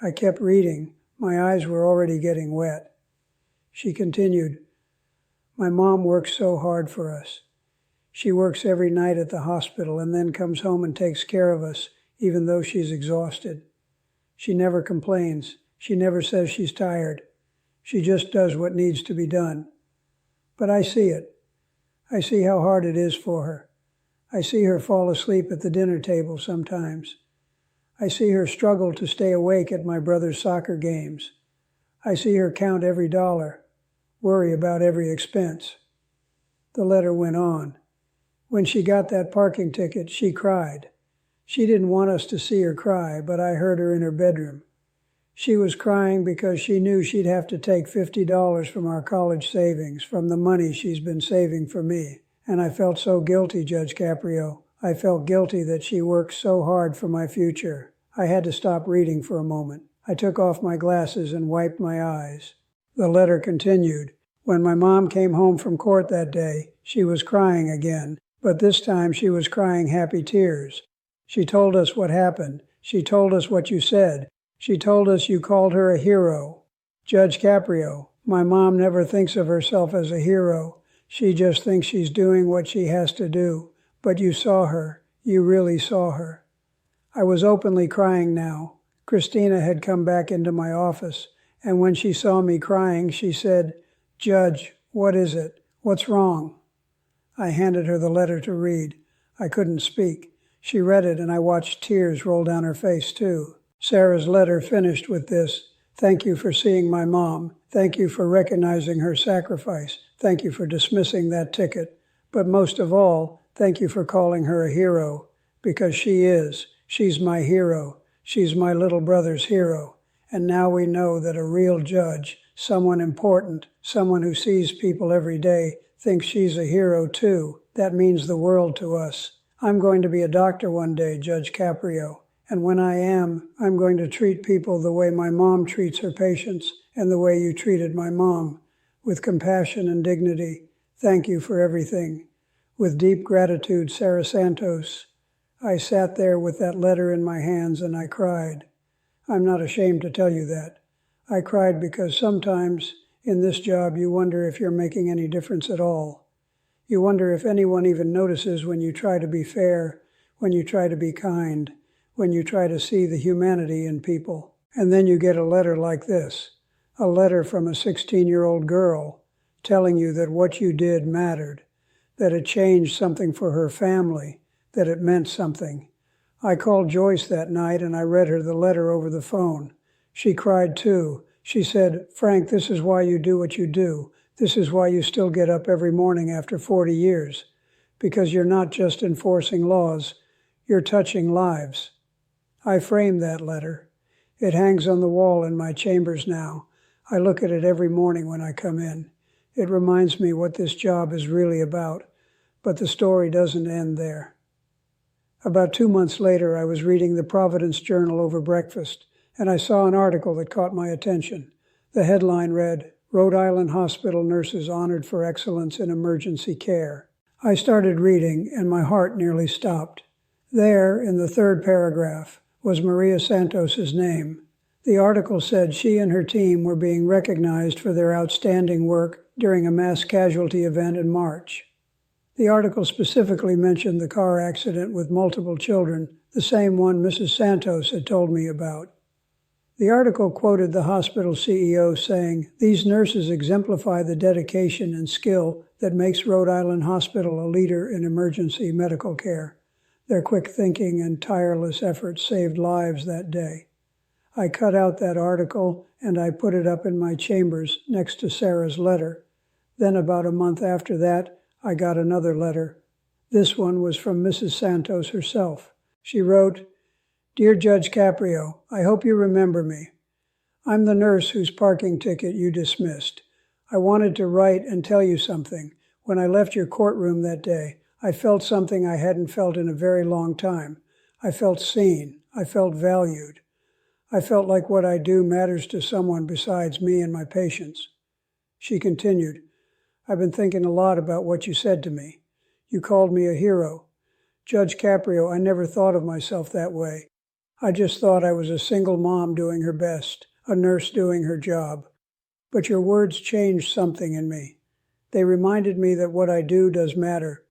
I kept reading. My eyes were already getting wet. She continued, "My mom works so hard for us. She works every night at the hospital and then comes home and takes care of us, even though she's exhausted. She never complains. She never says she's tired. She just does what needs to be done. But I see it. I see how hard it is for her. I see her fall asleep at the dinner table sometimes. I see her struggle to stay awake at my brother's soccer games. I see her count every dollar, worry about every expense." The letter went on. When she got that parking ticket, she cried. She didn't want us to see her cry, but I heard her in her bedroom. She was crying because she knew she'd have to take $50 from our college savings, from the money she's been saving for me. And I felt so guilty, Judge Caprio. I felt guilty that she worked so hard for my future. I had to stop reading for a moment. I took off my glasses and wiped my eyes. The letter continued. When my mom came home from court that day, she was crying again, but this time she was crying happy tears. She told us what happened. She told us what you said. She told us you called her a hero. Judge Caprio, my mom never thinks of herself as a hero. She just thinks she's doing what she has to do. But you saw her. You really saw her. I was openly crying now. Christina had come back into my office, and when she saw me crying, she said, "Judge, what is it? What's wrong?" I handed her the letter to read. I couldn't speak. She read it, and I watched tears roll down her face, too. Sarah's letter finished with this: "Thank you for seeing my mom. Thank you for recognizing her sacrifice. Thank you for dismissing that ticket. But most of all, thank you for calling her a hero, because she is. She's my hero. She's my little brother's hero. And now we know that a real judge, someone important, someone who sees people every day, thinks she's a hero too. That means the world to us. I'm going to be a doctor one day, Judge Caprio. And when I am, I'm going to treat people the way my mom treats her patients and the way you treated my mom, with compassion and dignity. Thank you for everything. With deep gratitude, Sarah Santos." I sat there with that letter in my hands and I cried. I'm not ashamed to tell you that. I cried because sometimes in this job you wonder if you're making any difference at all. You wonder if anyone even notices when you try to be fair, when you try to be kind, when you try to see the humanity in people. And then you get a letter like this, a letter from a 16-year-old girl telling you that what you did mattered, that it changed something for her family, that it meant something. I called Joyce that night and I read her the letter over the phone. She cried too. She said, "Frank, this is why you do what you do. This is why you still get up every morning after 40 years. Because you're not just enforcing laws, you're touching lives." I framed that letter. It hangs on the wall in my chambers now. I look at it every morning when I come in. It reminds me what this job is really about. But the story doesn't end there. About 2 months later, I was reading the Providence Journal over breakfast, and I saw an article that caught my attention. The headline read, "Rhode Island Hospital Nurses Honored for Excellence in Emergency Care." I started reading, and my heart nearly stopped. There, in the third paragraph, was Maria Santos's name. The article said she and her team were being recognized for their outstanding work during a mass casualty event in March. The article specifically mentioned the car accident with multiple children, the same one Mrs. Santos had told me about. The article quoted the hospital CEO saying, "These nurses exemplify the dedication and skill that makes Rhode Island Hospital a leader in emergency medical care. Their quick thinking and tireless efforts saved lives that day." I cut out that article and I put it up in my chambers next to Sarah's letter. Then about a month after that, I got another letter. This one was from Mrs. Santos herself. She wrote, "Dear Judge Caprio, I hope you remember me. I'm the nurse whose parking ticket you dismissed. I wanted to write and tell you something. When I left your courtroom that day, I felt something I hadn't felt in a very long time. I felt seen. I felt valued. I felt like what I do matters to someone besides me and my patients." She continued, "I've been thinking a lot about what you said to me. You called me a hero. Judge Caprio, I never thought of myself that way. I just thought I was a single mom doing her best, a nurse doing her job. But your words changed something in me. They reminded me that what I do does matter,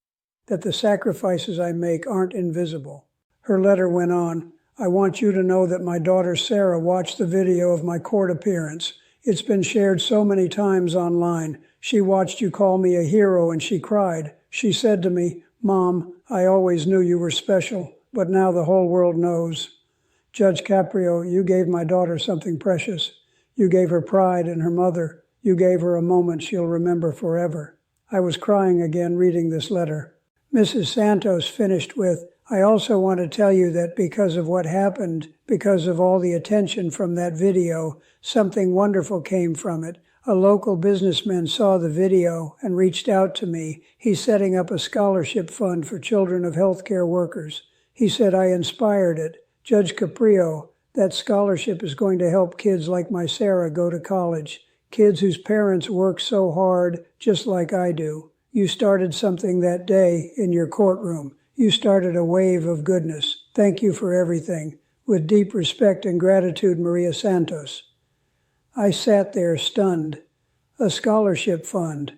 that the sacrifices I make aren't invisible. Her letter went on, I want you to know that my daughter Sarah watched the video of my court appearance. It's been shared so many times online. She watched you call me a hero and she cried. She said to me, Mom, I always knew you were special, but now the whole world knows. Judge Caprio, you gave my daughter something precious. You gave her pride in her mother. You gave her a moment she'll remember forever. I was crying again reading this letter. Mrs. Santos finished with, I also want to tell you that because of what happened, because of all the attention from that video, something wonderful came from it. A local businessman saw the video and reached out to me. He's setting up a scholarship fund for children of healthcare workers. He said I inspired it. Judge Caprio, that scholarship is going to help kids like my Sarah go to college, kids whose parents work so hard, just like I do. You started something that day in your courtroom. You started a wave of goodness. Thank you for everything. With deep respect and gratitude, Maria Santos. I sat there stunned. A scholarship fund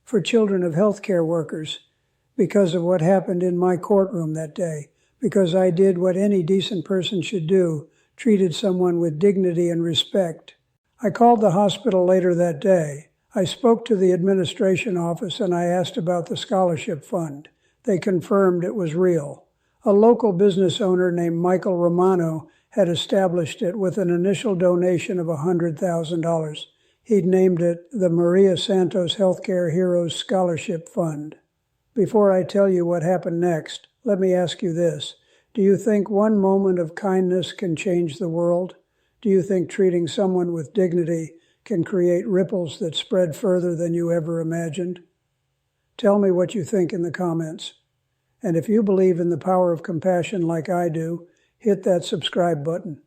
for children of healthcare workers because of what happened in my courtroom that day, because I did what any decent person should do, treated someone with dignity and respect. I called the hospital later that day. I spoke to the administration office and I asked about the scholarship fund. They confirmed it was real. A local business owner named Michael Romano had established it with an initial donation of $100,000. He'd named it the Maria Santos Healthcare Heroes Scholarship Fund. Before I tell you what happened next, let me ask you this. Do you think one moment of kindness can change the world? Do you think treating someone with dignity can create ripples that spread further than you ever imagined? Tell me what you think in the comments. And if you believe in the power of compassion like I do, hit that subscribe button.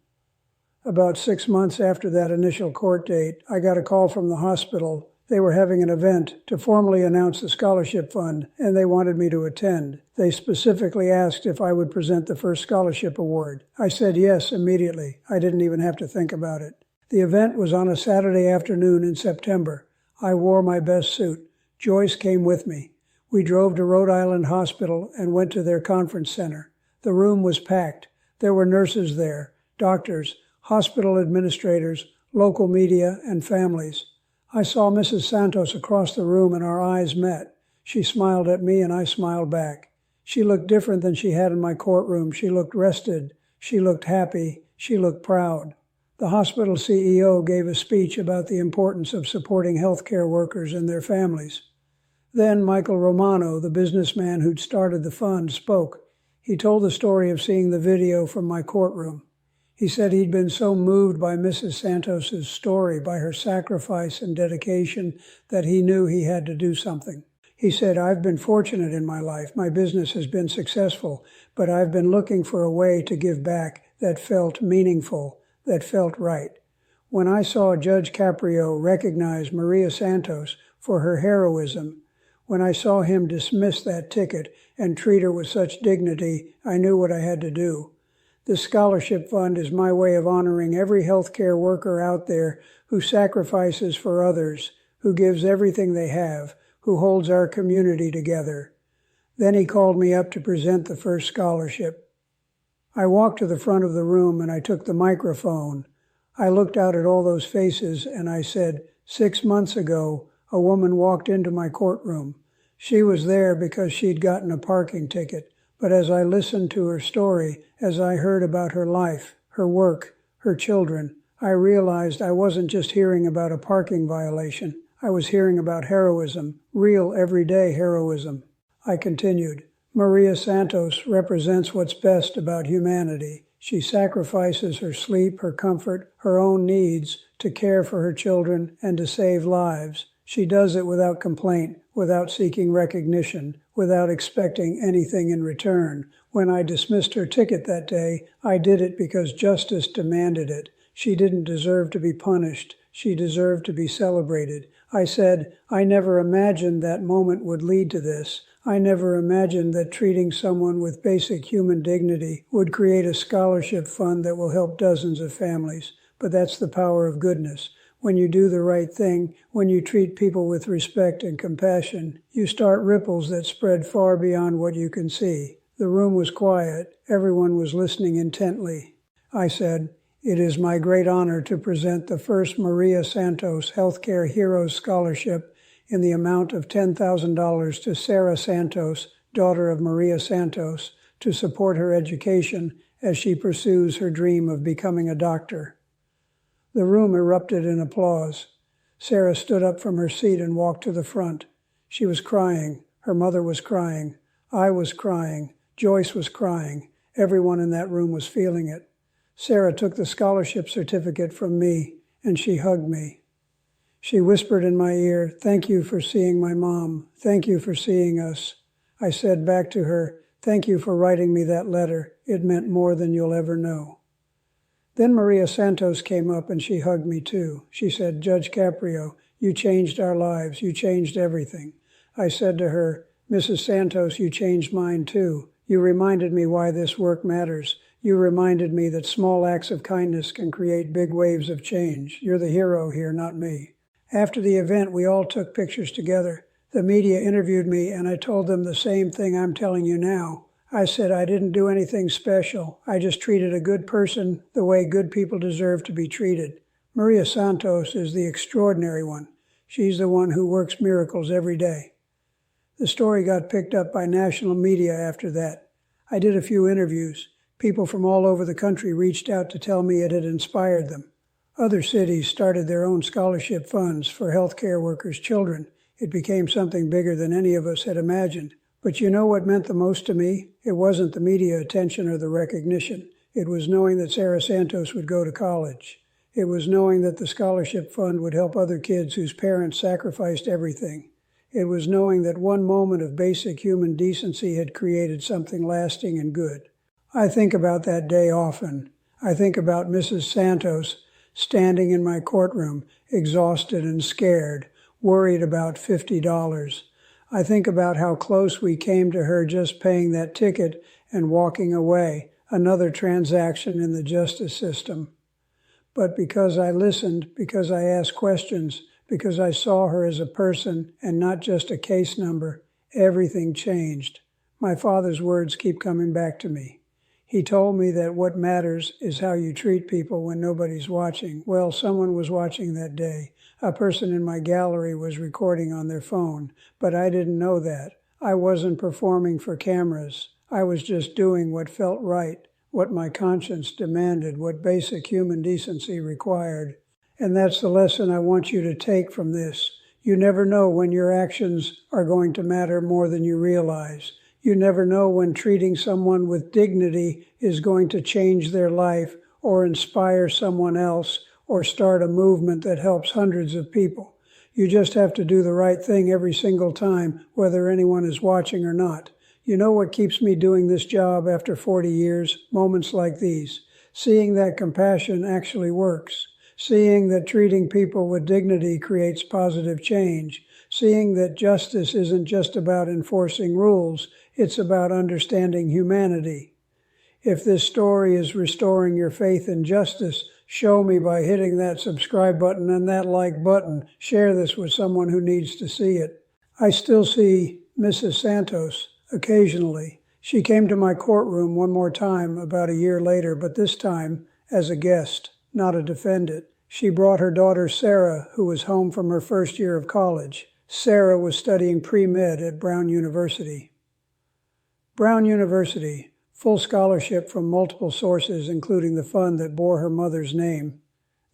About 6 months after that initial court date, I got a call from the hospital. They were having an event to formally announce the scholarship fund, and they wanted me to attend. They specifically asked if I would present the first scholarship award. I said yes immediately. I didn't even have to think about it. The event was on a Saturday afternoon in September. I wore my best suit. Joyce came with me. We drove to Rhode Island Hospital and went to their conference center. The room was packed. There were nurses there, doctors, hospital administrators, local media, and families. I saw Mrs. Santos across the room and our eyes met. She smiled at me and I smiled back. She looked different than she had in my courtroom. She looked rested. She looked happy. She looked proud. The hospital CEO gave a speech about the importance of supporting healthcare workers and their families. Then Michael Romano, the businessman who'd started the fund, spoke. He told the story of seeing the video from my courtroom. He said he'd been so moved by Mrs. Santos's story, by her sacrifice and dedication, that he knew he had to do something. He said, I've been fortunate in my life. My business has been successful, but I've been looking for a way to give back that felt meaningful, that felt right. When I saw Judge Caprio recognize Maria Santos for her heroism, when I saw him dismiss that ticket and treat her with such dignity, I knew what I had to do. This scholarship fund is my way of honoring every healthcare worker out there who sacrifices for others, who gives everything they have, who holds our community together. Then he called me up to present the first scholarship. I walked to the front of the room and I took the microphone. I looked out at all those faces and I said, 6 months ago, a woman walked into my courtroom. She was there because she'd gotten a parking ticket. But as I listened to her story, as I heard about her life, her work, her children, I realized I wasn't just hearing about a parking violation. I was hearing about heroism, real everyday heroism. I continued, Maria Santos represents what's best about humanity. She sacrifices her sleep, her comfort, her own needs to care for her children and to save lives. She does it without complaint, without seeking recognition, without expecting anything in return. When I dismissed her ticket that day, I did it because justice demanded it. She didn't deserve to be punished. She deserved to be celebrated. I said, I never imagined that moment would lead to this. I never imagined that treating someone with basic human dignity would create a scholarship fund that will help dozens of families. But that's the power of goodness. When you do the right thing, when you treat people with respect and compassion, you start ripples that spread far beyond what you can see. The room was quiet. Everyone was listening intently. I said, "It is my great honor to present the first Maria Santos Healthcare Heroes Scholarship in the amount of $10,000 to Sarah Santos, daughter of Maria Santos, to support her education as she pursues her dream of becoming a doctor." The room erupted in applause. Sarah stood up from her seat and walked to the front. She was crying. Her mother was crying. I was crying. Joyce was crying. Everyone in that room was feeling it. Sarah took the scholarship certificate from me, and she hugged me. She whispered in my ear, "Thank you for seeing my mom. Thank you for seeing us." I said back to her, "Thank you for writing me that letter. It meant more than you'll ever know." Then Maria Santos came up and she hugged me too. She said, "Judge Caprio, you changed our lives. You changed everything." I said to her, "Mrs. Santos, you changed mine too. You reminded me why this work matters. You reminded me that small acts of kindness can create big waves of change. You're the hero here, not me." After the event, we all took pictures together. The media interviewed me, and I told them the same thing I'm telling you now. I said I didn't do anything special. I just treated a good person the way good people deserve to be treated. Maria Santos is the extraordinary one. She's the one who works miracles every day. The story got picked up by national media after that. I did a few interviews. People from all over the country reached out to tell me it had inspired them. Other cities started their own scholarship funds for healthcare workers' children. It became something bigger than any of us had imagined. But you know what meant the most to me? It wasn't the media attention or the recognition. It was knowing that Sarah Santos would go to college. It was knowing that the scholarship fund would help other kids whose parents sacrificed everything. It was knowing that one moment of basic human decency had created something lasting and good. I think about that day often. I think about Mrs. Santos standing in my courtroom, exhausted and scared, worried about $50. I think about how close we came to her just paying that ticket and walking away, another transaction in the justice system. But because I listened, because I asked questions, because I saw her as a person and not just a case number, everything changed. My father's words keep coming back to me. He told me that what matters is how you treat people when nobody's watching. Well, someone was watching that day. A person in my gallery was recording on their phone, but I didn't know that. I wasn't performing for cameras. I was just doing what felt right, what my conscience demanded, what basic human decency required. And that's the lesson I want you to take from this. You never know when your actions are going to matter more than you realize. You never know when treating someone with dignity is going to change their life or inspire someone else or start a movement that helps hundreds of people. You just have to do the right thing every single time, whether anyone is watching or not. You know what keeps me doing this job after 40 years? Moments like these. Seeing that compassion actually works. Seeing that treating people with dignity creates positive change. Seeing that justice isn't just about enforcing rules, it's about understanding humanity. If this story is restoring your faith in justice, show me by hitting that subscribe button and that like button. Share this with someone who needs to see it. I still see Mrs. Santos occasionally. She came to my courtroom one more time about a year later, but this time as a guest, not a defendant. She brought her daughter Sarah, who was home from her first year of college. Sarah was studying pre-med at Brown University. Brown University, full scholarship from multiple sources, including the fund that bore her mother's name.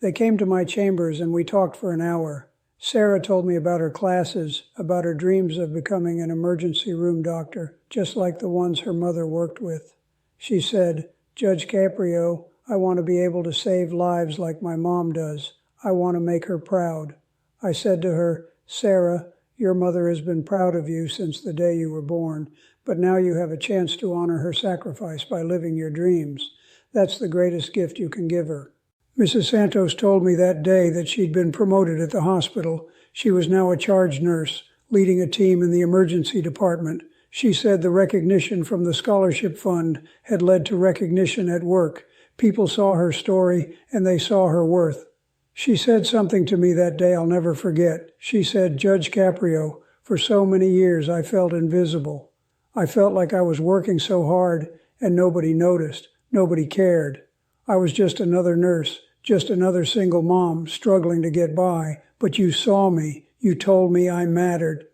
They came to my chambers and we talked for an hour. Sarah told me about her classes, about her dreams of becoming an emergency room doctor, just like the ones her mother worked with. She said, "Judge Caprio, I want to be able to save lives like my mom does. I want to make her proud." I said to her, "Sarah, your mother has been proud of you since the day you were born, but now you have a chance to honor her sacrifice by living your dreams. That's the greatest gift you can give her." Mrs. Santos told me that day that she'd been promoted at the hospital. She was now a charge nurse, leading a team in the emergency department. She said the recognition from the scholarship fund had led to recognition at work. People saw her story and they saw her worth. She said something to me that day I'll never forget. She said, "Judge Caprio, for so many years I felt invisible. I felt like I was working so hard and nobody noticed, nobody cared. I was just another nurse, just another single mom struggling to get by. But you saw me. You told me I mattered.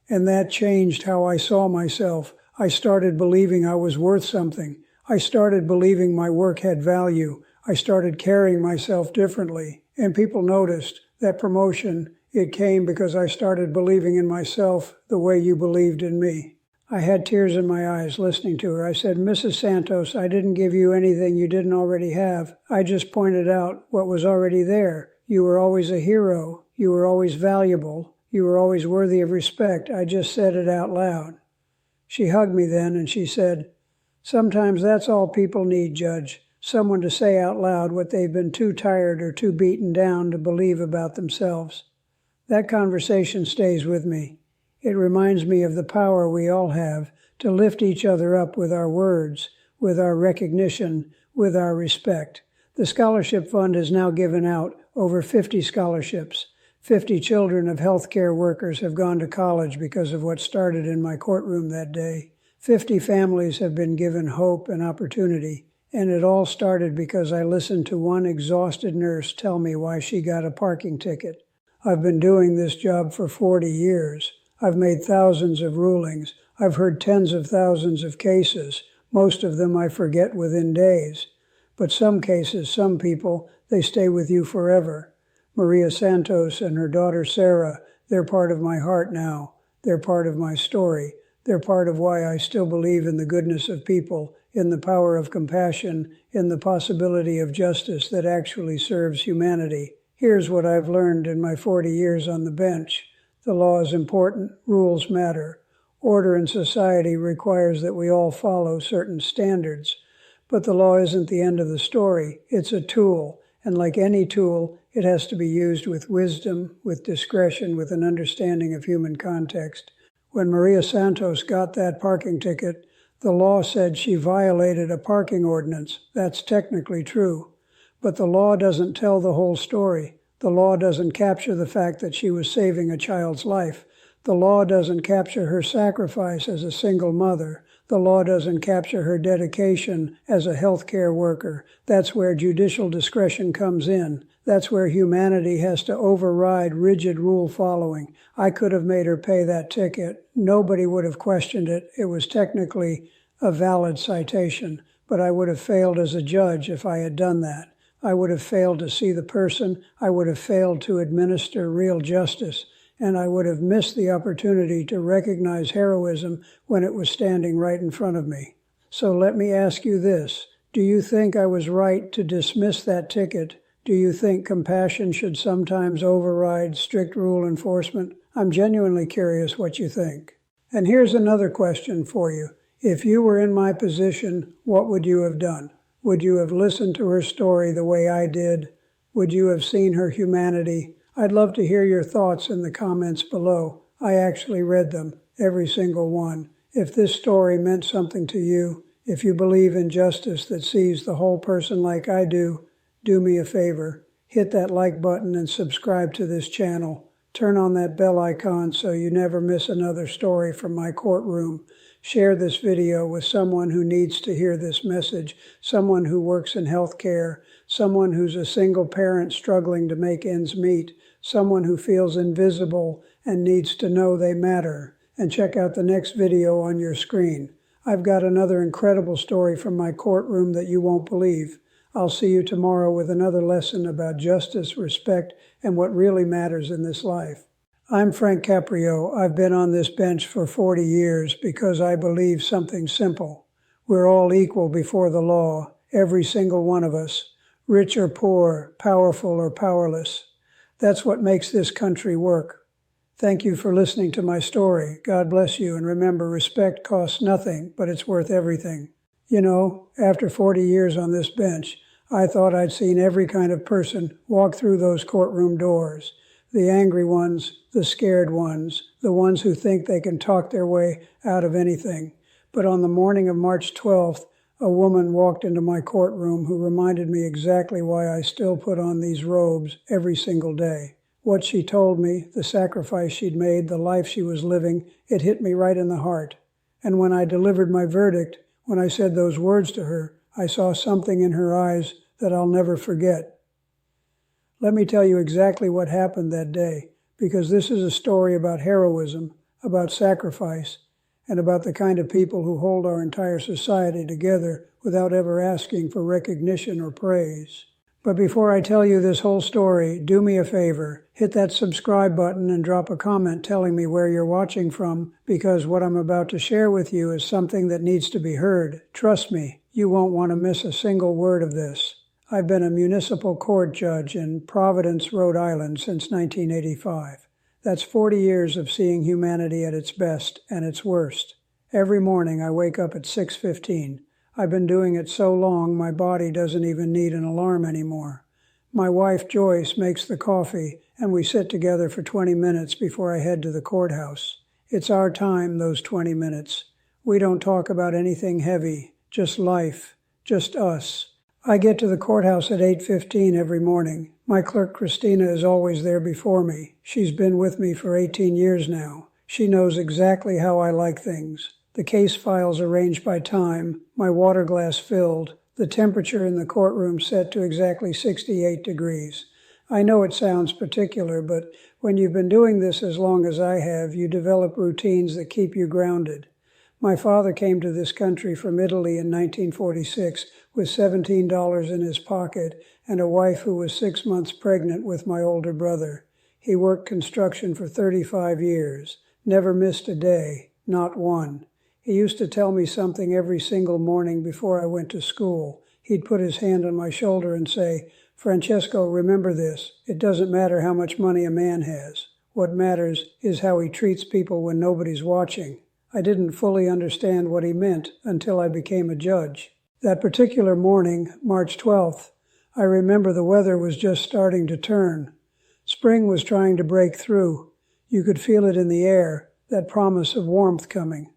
And that changed how I saw myself. I started believing I was worth something. I started believing my work had value. I started carrying myself differently. And people noticed that promotion. It came because I started believing in myself the way you believed in me." I had tears in my eyes listening to her. I said, "Mrs. Santos, I didn't give you anything you didn't already have. I just pointed out what was already there. You were always a hero. You were always valuable. You were always worthy of respect. I just said it out loud." She hugged me then and she said, "Sometimes that's all people need, Judge. Someone to say out loud what they've been too tired or too beaten down to believe about themselves." That conversation stays with me. It reminds me of the power we all have to lift each other up with our words, with our recognition, with our respect. The scholarship fund has now given out over 50 scholarships. 50 children of healthcare workers have gone to college because of what started in my courtroom that day. 50 families have been given hope and opportunity. And it all started because I listened to one exhausted nurse tell me why she got a parking ticket. I've been doing this job for 40 years. I've made thousands of rulings. I've heard tens of thousands of cases. Most of them I forget within days. But some cases, some people, they stay with you forever. Maria Santos and her daughter Sarah, they're part of my heart now. They're part of my story. They're part of why I still believe in the goodness of people, in the power of compassion, in the possibility of justice that actually serves humanity. Here's what I've learned in my 40 years on the bench. The law is important. Rules matter. Order in society requires that we all follow certain standards. But the law isn't the end of the story. It's a tool. And like any tool, it has to be used with wisdom, with discretion, with an understanding of human context. When Maria Santos got that parking ticket, the law said she violated a parking ordinance. That's technically true. But the law doesn't tell the whole story. The law doesn't capture the fact that she was saving a child's life. The law doesn't capture her sacrifice as a single mother. The law doesn't capture her dedication as a healthcare worker. That's where judicial discretion comes in. That's where humanity has to override rigid rule following. I could have made her pay that ticket. Nobody would have questioned it. It was technically a valid citation, but I would have failed as a judge if I had done that. I would have failed to see the person. I would have failed to administer real justice. And I would have missed the opportunity to recognize heroism when it was standing right in front of me. So let me ask you this. Do you think I was right to dismiss that ticket? Do you think compassion should sometimes override strict rule enforcement? I'm genuinely curious what you think. And here's another question for you. If you were in my position, what would you have done? Would you have listened to her story the way I did? Would you have seen her humanity? I'd love to hear your thoughts in the comments below. I actually read them, every single one. If this story meant something to you, if you believe in justice that sees the whole person like I do me a favor. Hit that like button and subscribe to this channel. Turn on that bell icon so you never miss another story from my courtroom. Share this video with someone who needs to hear this message, someone who works in healthcare, someone who's a single parent struggling to make ends meet, someone who feels invisible and needs to know they matter. And check out the next video on your screen. I've got another incredible story from my courtroom that you won't believe. I'll see you tomorrow with another lesson about justice, respect, and what really matters in this life. I'm Frank Caprio. I've been on this bench for 40 years because I believe something simple. We're all equal before the law, every single one of us, rich or poor, powerful or powerless. That's what makes this country work. Thank you for listening to my story. God bless you, and remember, respect costs nothing, but it's worth everything. You know, after 40 years on this bench, I thought I'd seen every kind of person walk through those courtroom doors. The angry ones, the scared ones, the ones who think they can talk their way out of anything. But on the morning of March 12th, a woman walked into my courtroom who reminded me exactly why I still put on these robes every single day. What she told me, the sacrifice she'd made, the life she was living, it hit me right in the heart. And when I delivered my verdict, when I said those words to her, I saw something in her eyes that I'll never forget. Let me tell you exactly what happened that day, because this is a story about heroism, about sacrifice, and about the kind of people who hold our entire society together without ever asking for recognition or praise. But before I tell you this whole story, do me a favor, hit that subscribe button and drop a comment telling me where you're watching from, because what I'm about to share with you is something that needs to be heard. Trust me, you won't want to miss a single word of this. I've been a municipal court judge in Providence, Rhode Island since 1985. That's 40 years of seeing humanity at its best and its worst. Every morning I wake up at 6:15. I've been doing it so long my body doesn't even need an alarm anymore. My wife Joyce makes the coffee and we sit together for 20 minutes before I head to the courthouse. It's our time, those 20 minutes. We don't talk about anything heavy, just life, just us. I get to the courthouse at 8:15 every morning. My clerk Christina is always there before me. She's been with me for 18 years now. She knows exactly how I like things. The case files arranged by time, my water glass filled, the temperature in the courtroom set to exactly 68 degrees. I know it sounds particular, but when you've been doing this as long as I have, you develop routines that keep you grounded. My father came to this country from Italy in 1946 with $17 in his pocket and a wife who was 6 months pregnant with my older brother. He worked construction for 35 years, never missed a day, not one. He used to tell me something every single morning before I went to school. He'd put his hand on my shoulder and say, "Francesco, remember this. It doesn't matter how much money a man has. What matters is how he treats people when nobody's watching." I didn't fully understand what he meant until I became a judge. That particular morning, March 12th, I remember the weather was just starting to turn. Spring was trying to break through. You could feel it in the air, that promise of warmth coming.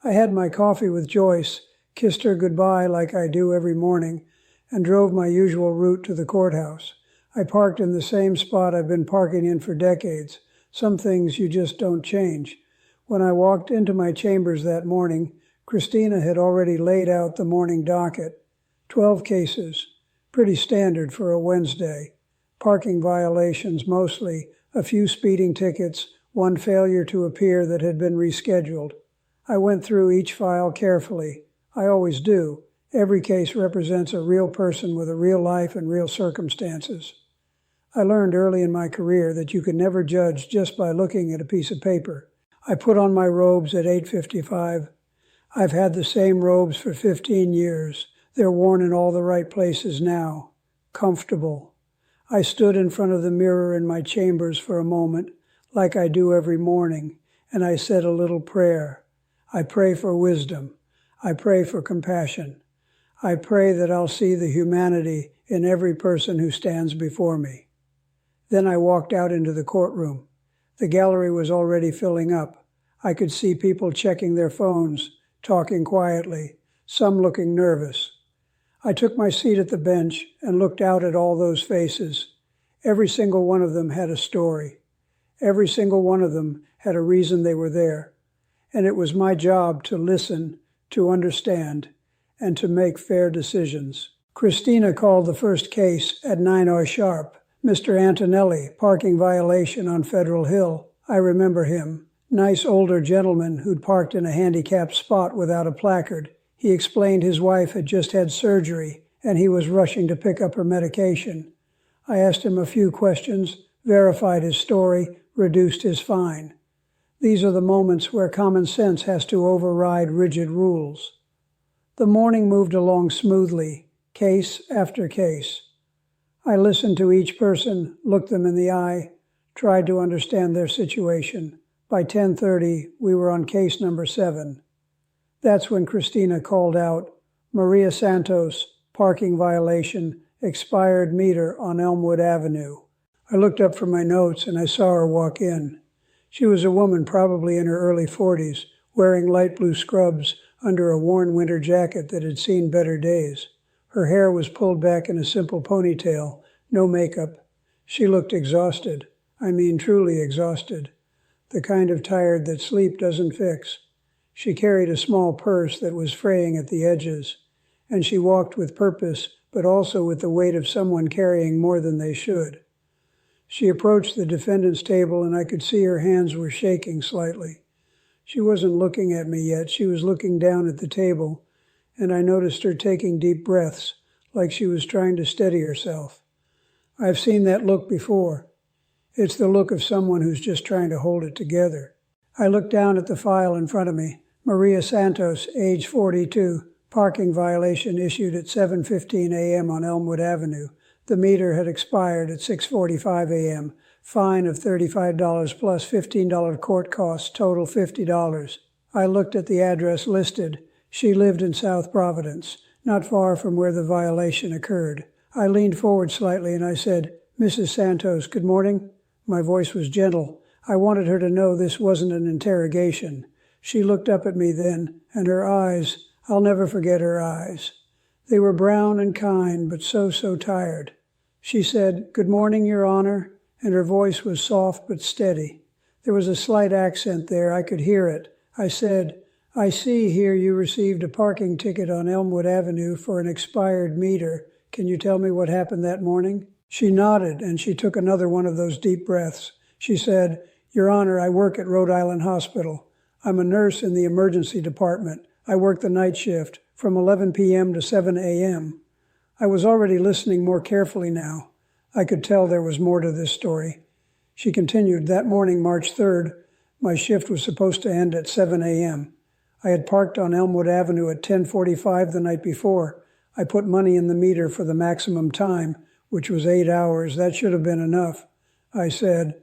I had my coffee with Joyce, kissed her goodbye like I do every morning, and drove my usual route to the courthouse. I parked in the same spot I've been parking in for decades. Some things you just don't change. When I walked into my chambers that morning, Christina had already laid out the morning docket. 12 cases, pretty standard for a Wednesday. Parking violations mostly, a few speeding tickets, one failure to appear that had been rescheduled. I went through each file carefully. I always do. Every case represents a real person with a real life and real circumstances. I learned early in my career that you can never judge just by looking at a piece of paper. I put on my robes at 8:55. I've had the same robes for 15 years. They're worn in all the right places now. Comfortable. I stood in front of the mirror in my chambers for a moment, like I do every morning, and I said a little prayer. I pray for wisdom. I pray for compassion. I pray that I'll see the humanity in every person who stands before me. Then I walked out into the courtroom. The gallery was already filling up. I could see people checking their phones, talking quietly, some looking nervous. I took my seat at the bench and looked out at all those faces. Every single one of them had a story. Every single one of them had a reason they were there. And it was my job to listen, to understand, and to make fair decisions. Christina called the first case at 9 sharp. Mr. Antonelli, parking violation on Federal Hill. I remember him. Nice older gentleman who'd parked in a handicapped spot without a placard. He explained his wife had just had surgery and he was rushing to pick up her medication. I asked him a few questions, verified his story, reduced his fine. These are the moments where common sense has to override rigid rules. The morning moved along smoothly, case after case. I listened to each person, looked them in the eye, tried to understand their situation. By 10:30, we were on case number 7. That's when Christina called out, "Maria Santos, parking violation, expired meter on Elmwood Avenue." I looked up from my notes and I saw her walk in. She was a woman probably in her early 40s, wearing light blue scrubs under a worn winter jacket that had seen better days. Her hair was pulled back in a simple ponytail, no makeup. She looked exhausted. I mean truly exhausted. The kind of tired that sleep doesn't fix. She carried a small purse that was fraying at the edges, and she walked with purpose, but also with the weight of someone carrying more than they should. She approached the defendant's table, and I could see her hands were shaking slightly. She wasn't looking at me yet. She was looking down at the table, and I noticed her taking deep breaths, like she was trying to steady herself. I've seen that look before. It's the look of someone who's just trying to hold it together. I looked down at the file in front of me. Maria Santos, age 42, parking violation issued at 7:15 a.m. on Elmwood Avenue. The meter had expired at 6:45 a.m. Fine of $35 plus $15 court costs, total $50. I looked at the address listed. She lived in South Providence, not far from where the violation occurred. I leaned forward slightly and I said, "Mrs. Santos, good morning." My voice was gentle. I wanted her to know this wasn't an interrogation. She looked up at me then, and her eyes, I'll never forget her eyes. They were brown and kind, but so tired. She said, "Good morning, Your Honor," and her voice was soft but steady. There was a slight accent there. I could hear it. I said, "I see here you received a parking ticket on Elmwood Avenue for an expired meter. Can you tell me what happened that morning?" She nodded, and she took another one of those deep breaths. She said, "Your Honor, I work at Rhode Island Hospital. I'm a nurse in the emergency department. I work the night shift from 11 p.m. to 7 a.m. I was already listening more carefully now. I could tell there was more to this story. She continued, "That morning, March 3rd, my shift was supposed to end at 7 a.m. I had parked on Elmwood Avenue at 10:45 the night before. I put money in the meter for the maximum time, which was 8 hours. That should have been enough." I said,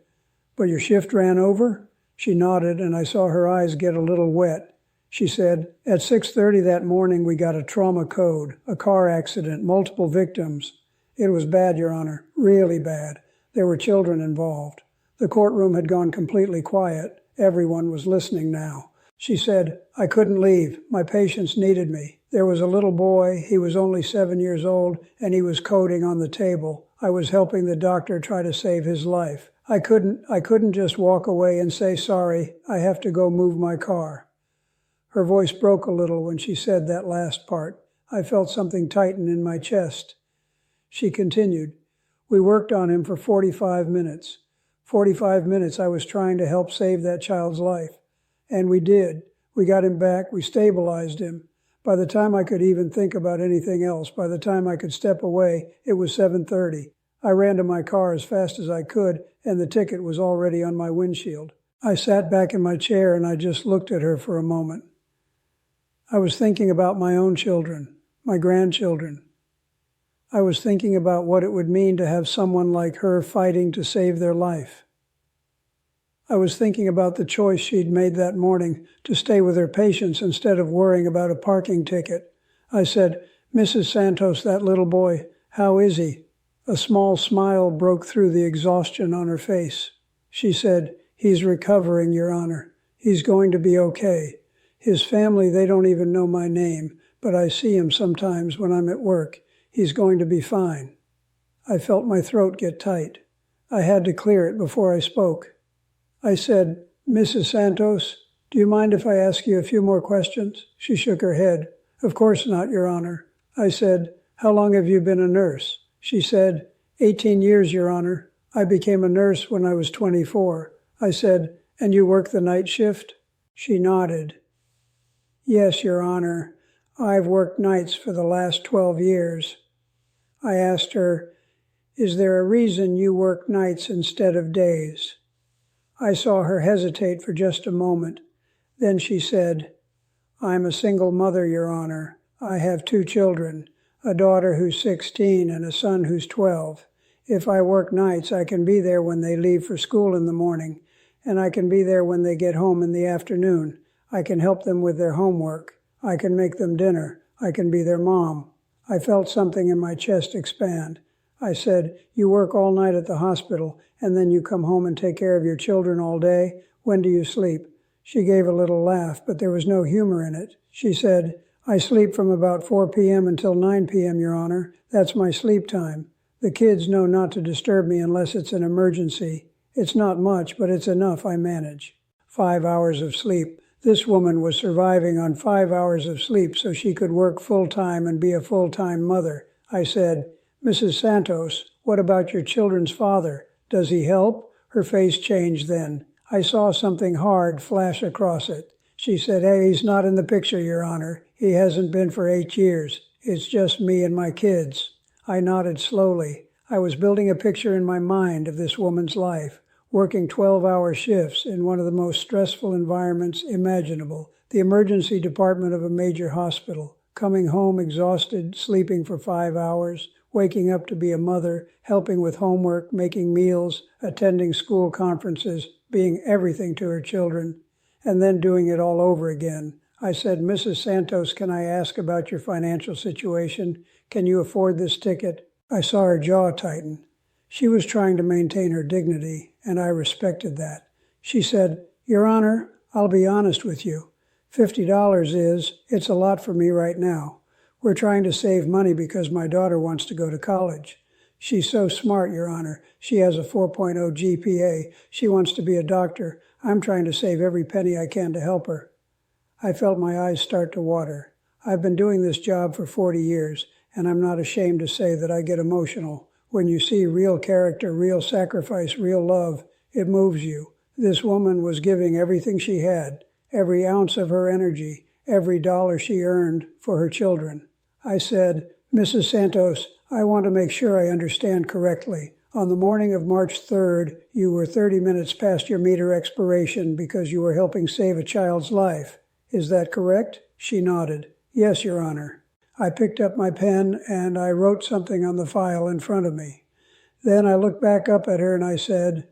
"But your shift ran over?" She nodded, and I saw her eyes get a little wet. She said, "At 6:30 that morning, we got a trauma code, a car accident, multiple victims. It was bad, Your Honor, really bad. There were children involved. The courtroom had gone completely quiet. Everyone was listening now." She said, "I couldn't leave. My patients needed me. There was a little boy. He was only 7 years old, and he was coding on the table. I was helping the doctor try to save his life. I couldn't just walk away and say, 'Sorry, I have to go move my car.'" Her voice broke a little when she said that last part. I felt something tighten in my chest. She continued, "We worked on him for 45 minutes. 45 minutes I was trying to help save that child's life. And we did. We got him back. We stabilized him. By the time I could even think about anything else, by the time I could step away, it was 7:30. I ran to my car as fast as I could, and the ticket was already on my windshield." I sat back in my chair and I just looked at her for a moment. I was thinking about my own children, my grandchildren. I was thinking about what it would mean to have someone like her fighting to save their life. I was thinking about the choice she'd made that morning to stay with her patients instead of worrying about a parking ticket. I said, "Mrs. Santos, that little boy, how is he?" A small smile broke through the exhaustion on her face. She said, "He's recovering, Your Honor. He's going to be okay. His family, they don't even know my name, but I see him sometimes when I'm at work. He's going to be fine." I felt my throat get tight. I had to clear it before I spoke. I said, "Mrs. Santos, do you mind if I ask you a few more questions?" She shook her head. "Of course not, Your Honor." I said, "How long have you been a nurse?" She said, 18 years, Your Honor. I became a nurse when I was 24. I said, "And you work the night shift?" She nodded. "Yes, Your Honor. I've worked nights for the last 12 years. I asked her, "Is there a reason you work nights instead of days?" I saw her hesitate for just a moment. Then she said, "I'm a single mother, Your Honor. I have 2 children, a daughter who's 16 and a son who's 12. If I work nights, I can be there when they leave for school in the morning, and I can be there when they get home in the afternoon. I can help them with their homework. I can make them dinner. I can be their mom." I felt something in my chest expand. I said, "You work all night at the hospital, and then you come home and take care of your children all day. When do you sleep?" She gave a little laugh, but there was no humor in it. She said, "I sleep from about 4 p.m. until 9 p.m., Your Honor. That's my sleep time. The kids know not to disturb me unless it's an emergency. It's not much, but it's enough I manage." 5 hours of sleep. This woman was surviving on 5 hours of sleep so she could work full-time and be a full-time mother. I said, "Mrs. Santos, what about your children's father? Does he help?" Her face changed then. I saw something hard flash across it. She said, "Hey, he's not in the picture, Your Honor. He hasn't been for 8 years. It's just me and my kids." I nodded slowly. I was building a picture in my mind of this woman's life, working 12-hour shifts in one of the most stressful environments imaginable, the emergency department of a major hospital, coming home exhausted, sleeping for 5 hours, waking up to be a mother, helping with homework, making meals, attending school conferences, being everything to her children, and then doing it all over again. I said, "Mrs. Santos, can I ask about your financial situation? Can you afford this ticket?" I saw her jaw tighten. She was trying to maintain her dignity, and I respected that. She said, "Your Honor, I'll be honest with you. $50 it's a lot for me right now. We're trying to save money because my daughter wants to go to college. She's so smart, Your Honor. She has a 4.0 GPA. She wants to be a doctor. I'm trying to save every penny I can to help her." I felt my eyes start to water. I've been doing this job for 40 years, and I'm not ashamed to say that I get emotional. When you see real character, real sacrifice, real love, it moves you. This woman was giving everything she had, every ounce of her energy, every dollar she earned for her children. I said, "Mrs. Santos, I want to make sure I understand correctly. On the morning of March 3rd, you were 30 minutes past your meter expiration because you were helping save a child's life. Is that correct?" She nodded. "Yes, Your Honor." I picked up my pen and I wrote something on the file in front of me. Then I looked back up at her and I said,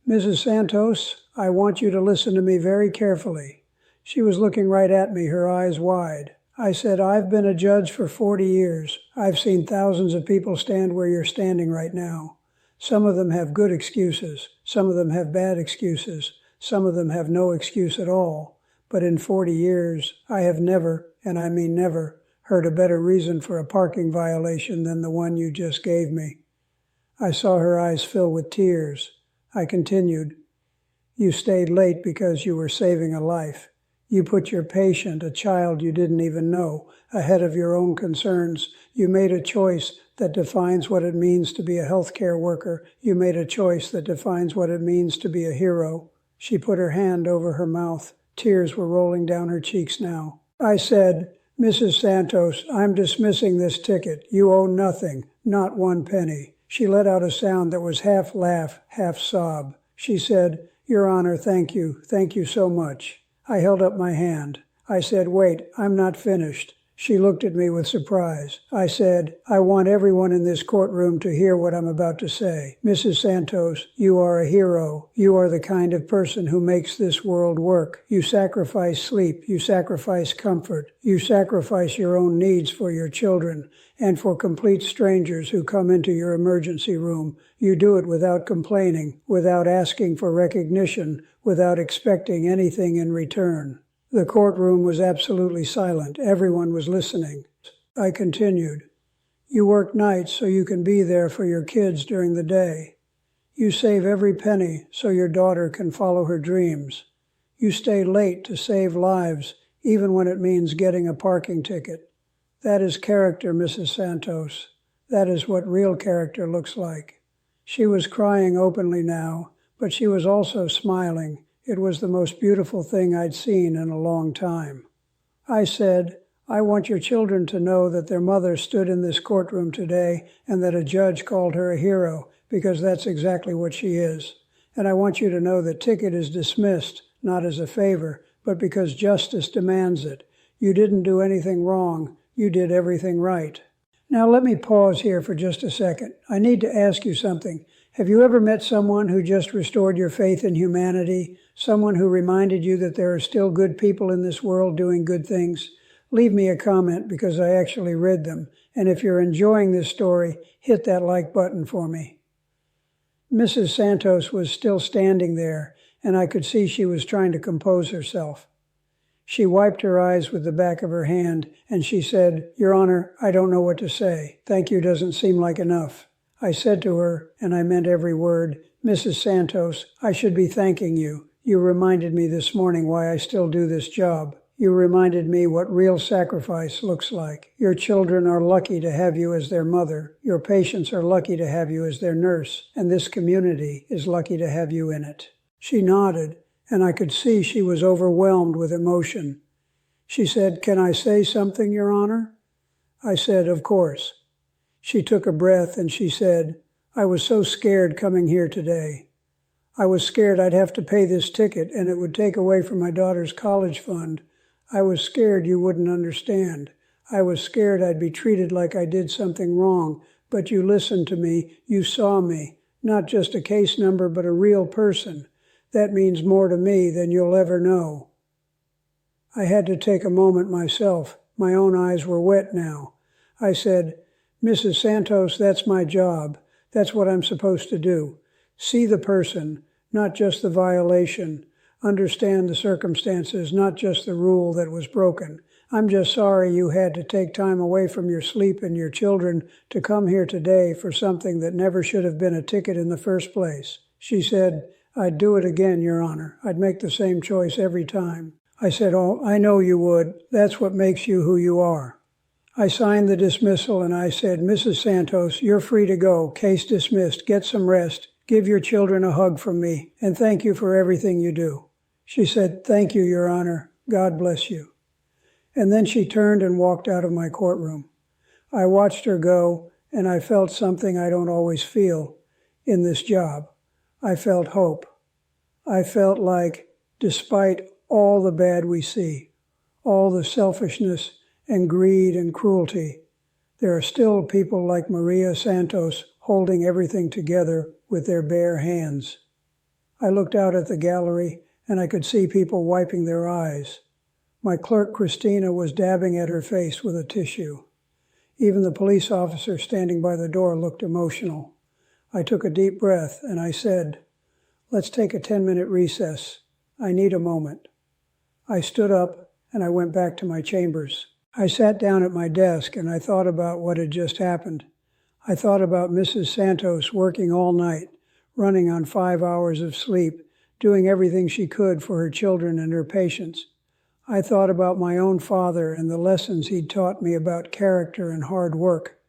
"Mrs. Santos, I want you to listen to me very carefully." She was looking right at me, her eyes wide. I said, "I've been a judge for 40 years. I've seen thousands of people stand where you're standing right now. Some of them have good excuses. Some of them have bad excuses. Some of them have no excuse at all. But in 40 years, I have never, and I mean never, heard a better reason for a parking violation than the one you just gave me." I saw her eyes fill with tears. I continued, "You stayed late because you were saving a life. You put your patient, a child you didn't even know, ahead of your own concerns. You made a choice that defines what it means to be a healthcare worker. You made a choice that defines what it means to be a hero." She put her hand over her mouth. Tears were rolling down her cheeks now. I said, "Mrs. Santos, I'm dismissing this ticket. You owe nothing, not 1 penny. She let out a sound that was half laugh, half sob. She said, "Your Honor, thank you. Thank you so much." I held up my hand. I said, "Wait, I'm not finished." She looked at me with surprise. I said, "I want everyone in this courtroom to hear what I'm about to say. Mrs. Santos, you are a hero. You are the kind of person who makes this world work. You sacrifice sleep. You sacrifice comfort. You sacrifice your own needs for your children and for complete strangers who come into your emergency room. You do it without complaining, without asking for recognition, without expecting anything in return." The courtroom was absolutely silent. Everyone was listening. I continued, "You work nights so you can be there for your kids during the day. You save every penny so your daughter can follow her dreams. You stay late to save lives, even when it means getting a parking ticket. That is character, Mrs. Santos. That is what real character looks like." She was crying openly now, but she was also smiling. It was the most beautiful thing I'd seen in a long time. I said, "I want your children to know that their mother stood in this courtroom today and that a judge called her a hero, because that's exactly what she is. And I want you to know the ticket is dismissed, not as a favor, but because justice demands it. You didn't do anything wrong. You did everything right." Now let me pause here for just a second. I need to ask you something. Have you ever met someone who just restored your faith in humanity? Someone who reminded you that there are still good people in this world doing good things? Leave me a comment because I actually read them, And if you're enjoying this story, hit that like button for me. Mrs. Santos was still standing there, and I could see she was trying to compose herself. She wiped her eyes with the back of her hand, and she said, "Your Honor, I don't know what to say. Thank you doesn't seem like enough." I said to her, and I meant every word, "Mrs. Santos, I should be thanking you. You reminded me this morning why I still do this job. You reminded me what real sacrifice looks like. Your children are lucky to have you as their mother. Your patients are lucky to have you as their nurse, and this community is lucky to have you in it." She nodded, and I could see she was overwhelmed with emotion. She said, "Can I say something, Your Honor?" I said, "Of course." She took a breath and she said, "I was so scared coming here today. I was scared I'd have to pay this ticket and it would take away from my daughter's college fund. I was scared you wouldn't understand. I was scared I'd be treated like I did something wrong, but you listened to me, you saw me, not just a case number, but a real person. That means more to me than you'll ever know." I had to take a moment myself. My own eyes were wet now. I said, "Mrs. Santos, that's my job. That's what I'm supposed to do. See the person, not just the violation. Understand the circumstances, not just the rule that was broken. I'm just sorry you had to take time away from your sleep and your children to come here today for something that never should have been a ticket in the first place." She said, "I'd do it again, Your Honor. I'd make the same choice every time." I said, "Oh, I know you would. That's what makes you who you are." I signed the dismissal and I said, "Mrs. Santos, you're free to go. Case dismissed. Get some rest. Give your children a hug from me, and thank you for everything you do." She said, "Thank you, Your Honor. God bless you." And then she turned and walked out of my courtroom. I watched her go, and I felt something I don't always feel in this job. I felt hope. I felt like, despite all the bad we see, all the selfishness and greed and cruelty, there are still people like Maria Santos holding everything together with their bare hands. I looked out at the gallery and I could see people wiping their eyes. My clerk, Christina, was dabbing at her face with a tissue. Even the police officer standing by the door looked emotional. I took a deep breath and I said, "Let's take a 10-minute recess. I need a moment." I stood up and I went back to my chambers. I sat down at my desk and I thought about what had just happened. I thought about Mrs. Santos working all night, running on 5 hours of sleep, doing everything she could for her children and her patients. I thought about my own father and the lessons he'd taught me about character and hard work.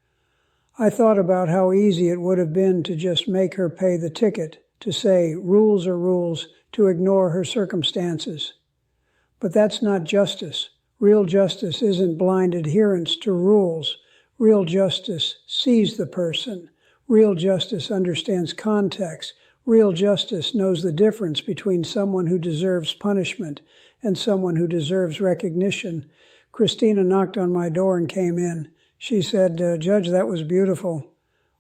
I thought about how easy it would have been to just make her pay the ticket, to say rules are rules, to ignore her circumstances. But that's not justice. Real justice isn't blind adherence to rules. Real justice sees the person. Real justice understands context. Real justice knows the difference between someone who deserves punishment and someone who deserves recognition. Christina knocked on my door and came in. She said, "Judge, that was beautiful.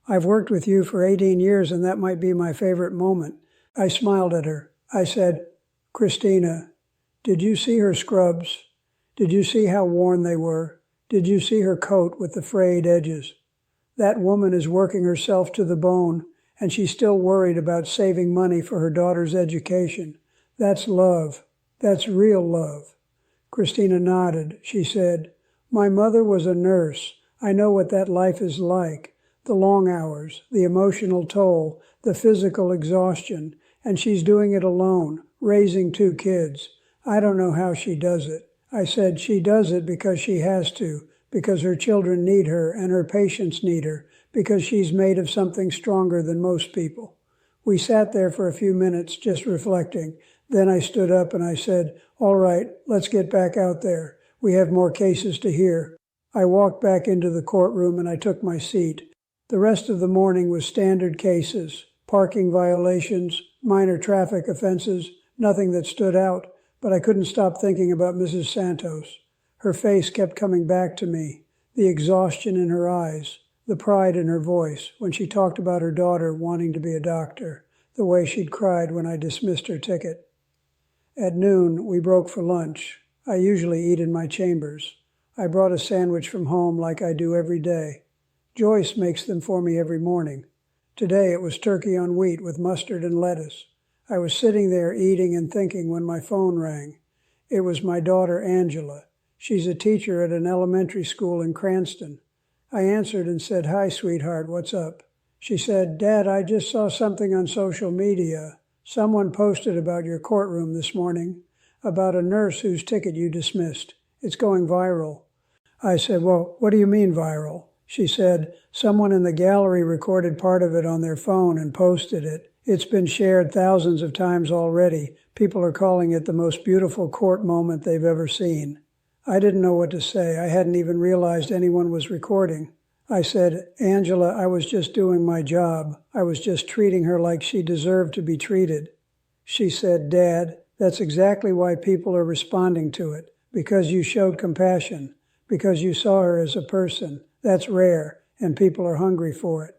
I've worked with you for 18 years and that might be my favorite moment." I smiled at her. I said, "Christina, did you see her scrubs? Did you see how worn they were? Did you see her coat with the frayed edges? That woman is working herself to the bone, and she's still worried about saving money for her daughter's education. That's love. That's real love." Christina nodded. She said, "My mother was a nurse. I know what that life is like. The long hours, the emotional toll, the physical exhaustion, and she's doing it alone, raising 2 kids. I don't know how she does it." I said, "She does it because she has to, because her children need her and her patients need her, because she's made of something stronger than most people." We sat there for a few minutes just reflecting. Then I stood up and I said, "All right, let's get back out there. We have more cases to hear." I walked back into the courtroom and I took my seat. The rest of the morning was standard cases, parking violations, minor traffic offenses, nothing that stood out. But I couldn't stop thinking about Mrs. Santos. Her face kept coming back to me, the exhaustion in her eyes, the pride in her voice when she talked about her daughter wanting to be a doctor, the way she'd cried when I dismissed her ticket. At noon, we broke for lunch. I usually eat in my chambers. I brought a sandwich from home like I do every day. Joyce makes them for me every morning. Today it was turkey on wheat with mustard and lettuce. I was sitting there eating and thinking when my phone rang. It was my daughter Angela. She's a teacher at an elementary school in Cranston. I answered and said, "Hi, sweetheart, what's up?" She said, "Dad, I just saw something on social media. Someone posted about your courtroom this morning, about a nurse whose ticket you dismissed. It's going viral." I said, "Well, what do you mean viral?" She said, "Someone in the gallery recorded part of it on their phone and posted it. It's been shared thousands of times already. People are calling it the most beautiful court moment they've ever seen." I didn't know what to say. I hadn't even realized anyone was recording. I said, "Angela, I was just doing my job. I was just treating her like she deserved to be treated." She said, "Dad, that's exactly why people are responding to it, because you showed compassion, because you saw her as a person. That's rare, and people are hungry for it."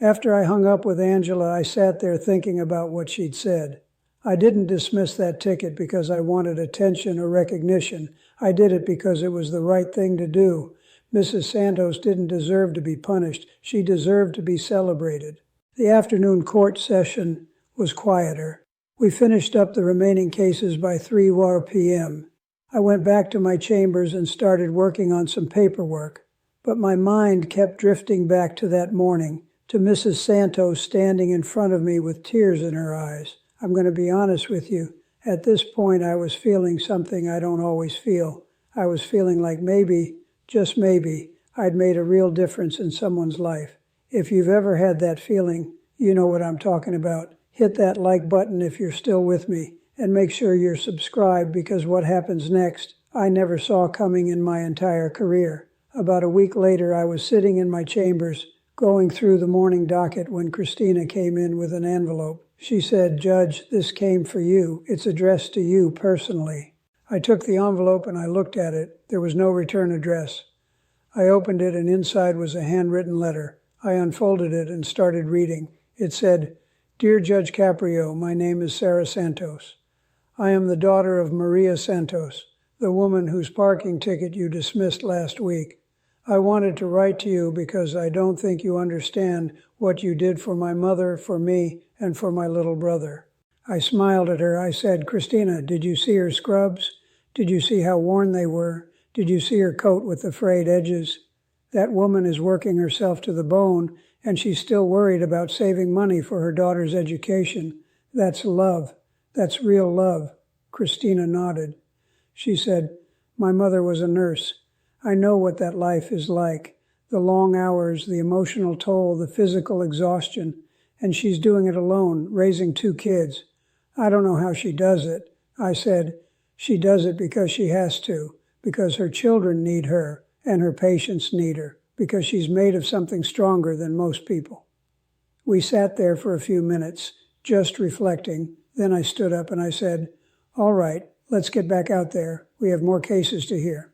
After I hung up with Angela, I sat there thinking about what she'd said. I didn't dismiss that ticket because I wanted attention or recognition. I did it because it was the right thing to do. Mrs. Santos didn't deserve to be punished. She deserved to be celebrated. The afternoon court session was quieter. We finished up the remaining cases by 3 p.m. I went back to my chambers and started working on some paperwork. But my mind kept drifting back to that morning, to Mrs. Santos standing in front of me with tears in her eyes. I'm going to be honest with you. At this point, I was feeling something I don't always feel. I was feeling like maybe, just maybe, I'd made a real difference in someone's life. If you've ever had that feeling, you know what I'm talking about. Hit that like button if you're still with me, and make sure you're subscribed, because what happens next, I never saw coming in my entire career. About a week later, I was sitting in my chambers, going through the morning docket when Christina came in with an envelope. She said, "Judge, this came for you. It's addressed to you personally." I took the envelope and I looked at it. There was no return address. I opened it and inside was a handwritten letter. I unfolded it and started reading. It said, "Dear Judge Caprio, my name is Sarah Santos. I am the daughter of Maria Santos, the woman whose parking ticket you dismissed last week. I wanted to write to you because I don't think you understand what you did for my mother, for me, and for my little brother." I smiled at her. I said, "Christina, did you see her scrubs? Did you see how worn they were? Did you see her coat with the frayed edges? That woman is working herself to the bone, and she's still worried about saving money for her daughter's education. That's love. That's real love." Christina nodded. She said, "My mother was a nurse. I know what that life is like. The long hours, the emotional toll, the physical exhaustion. And she's doing it alone, raising 2 kids. I don't know how she does it." I said, "She does it because she has to, because her children need her, and her patients need her, because she's made of something stronger than most people." We sat there for a few minutes, just reflecting. Then I stood up and I said, "All right, let's get back out there. We have more cases to hear."